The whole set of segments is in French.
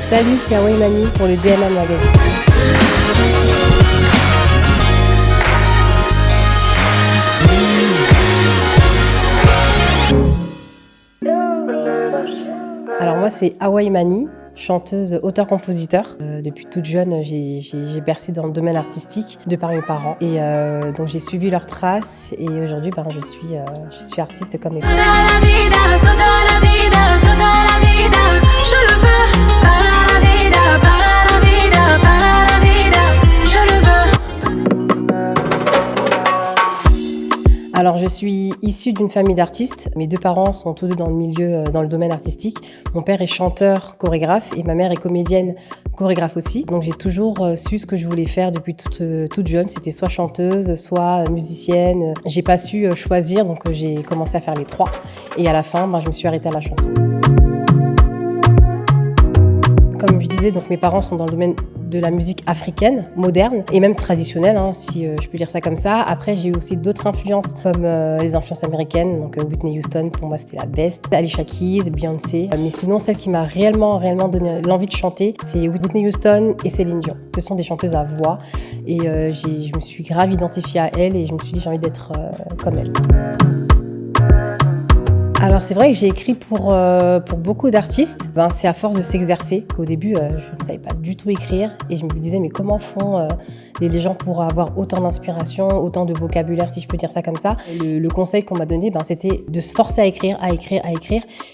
Salut, c'est Hawaii Mani pour le DNA Magazine. Alors moi, c'est Hawaii Mani, chanteuse, auteur-compositeur. Depuis toute jeune, j'ai bercé dans le domaine artistique de par mes parents. Et donc j'ai suivi leurs traces et aujourd'hui, je suis artiste comme mes parents. Alors, je suis issue d'une famille d'artistes. Mes deux parents sont tous deux dans le milieu, dans le domaine artistique. Mon père est chanteur, chorégraphe et ma mère est comédienne, chorégraphe aussi. Donc, j'ai toujours su ce que je voulais faire depuis toute jeune. C'était soit chanteuse, soit musicienne. J'ai pas su choisir, donc j'ai commencé à faire les trois. Et à la fin, je me suis arrêtée à la chanson. Comme je disais, donc mes parents sont dans le domaine de la musique africaine, moderne et même traditionnelle, si je peux dire ça comme ça. Après, j'ai eu aussi d'autres influences comme les influences américaines. Donc Whitney Houston, pour moi, c'était la best. Alicia Keys, Beyoncé. Mais sinon, celle qui m'a réellement donné l'envie de chanter, c'est Whitney Houston et Céline Dion. Ce sont des chanteuses à voix et je me suis grave identifiée à elles et je me suis dit j'ai envie d'être comme elles. Alors c'est vrai que j'ai écrit pour beaucoup d'artistes. C'est à force de s'exercer. Au début, je ne savais pas du tout écrire et je me disais mais comment font les gens pour avoir autant d'inspiration, autant de vocabulaire, si je peux dire ça comme ça. Le conseil qu'on m'a donné, c'était de se forcer à écrire.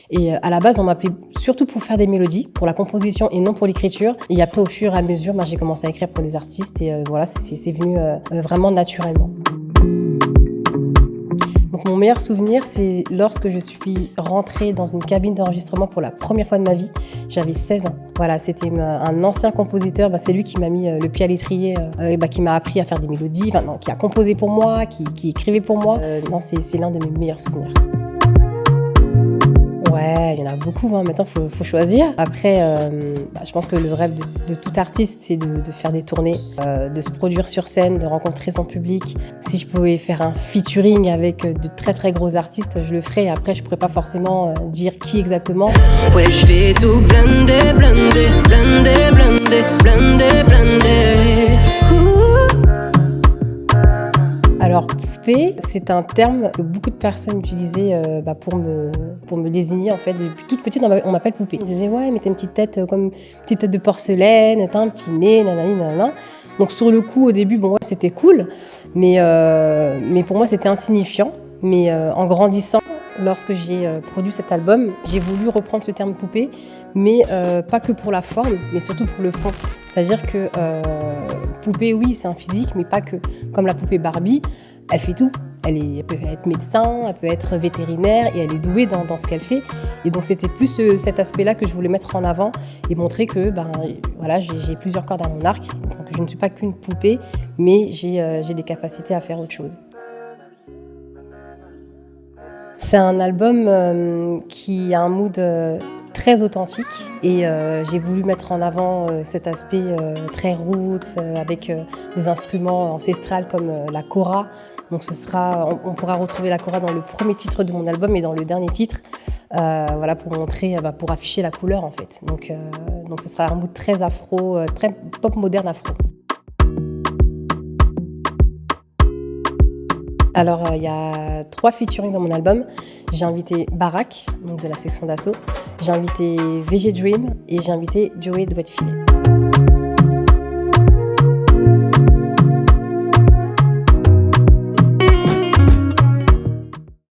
Et à la base, on m'appelait surtout pour faire des mélodies, pour la composition et non pour l'écriture. Et après, au fur et à mesure, j'ai commencé à écrire pour les artistes et voilà, c'est venu vraiment naturellement. Donc mon meilleur souvenir, c'est lorsque je suis rentrée dans une cabine d'enregistrement pour la première fois de ma vie. J'avais 16 ans. Voilà, c'était un ancien compositeur. C'est lui qui m'a mis le pied à l'étrier, qui m'a appris à faire des mélodies, qui a composé pour moi, qui écrivait pour moi. C'est l'un de mes meilleurs souvenirs. Ouais, il y en a beaucoup. Maintenant, faut choisir. Après, je pense que le rêve de tout artiste, c'est de faire des tournées, de se produire sur scène, de rencontrer son public. Si je pouvais faire un featuring avec de très très gros artistes, je le ferais. Après, je pourrais pas forcément dire qui exactement. Ouais, je vais tout blender. Alors, poupée, c'est un terme que beaucoup de personnes utilisaient pour me désigner. En fait, depuis toute petite, on m'appelle poupée. Ils disaient ouais, mais t'as une petite tête comme une petite tête de porcelaine, t'as un petit nez, nanana. Donc sur le coup, au début, c'était cool, mais pour moi, c'était insignifiant. Mais en grandissant, lorsque j'ai produit cet album, j'ai voulu reprendre ce terme poupée, mais pas que pour la forme, mais surtout pour le fond. C'est-à-dire que poupée, oui, c'est un physique, mais pas que. Comme la poupée Barbie, elle fait tout. Elle peut être médecin, elle peut être vétérinaire et elle est douée dans ce qu'elle fait. Et donc c'était plus cet aspect-là que je voulais mettre en avant et montrer que j'ai plusieurs cordes à mon arc. Donc je ne suis pas qu'une poupée, mais j'ai des capacités à faire autre chose. C'est un album qui a un mood très authentique et j'ai voulu mettre en avant cet aspect très roots avec des instruments ancestrales comme la kora. Donc on pourra retrouver la kora dans le premier titre de mon album et dans le dernier titre, pour montrer, pour afficher la couleur en fait. Donc ce sera un mood très afro, très pop moderne afro. Alors, il y a 3 featuring dans mon album. J'ai invité Barak, donc de la section d'assaut. J'ai invité VG Dream et j'ai invité Joey de Wet Filet.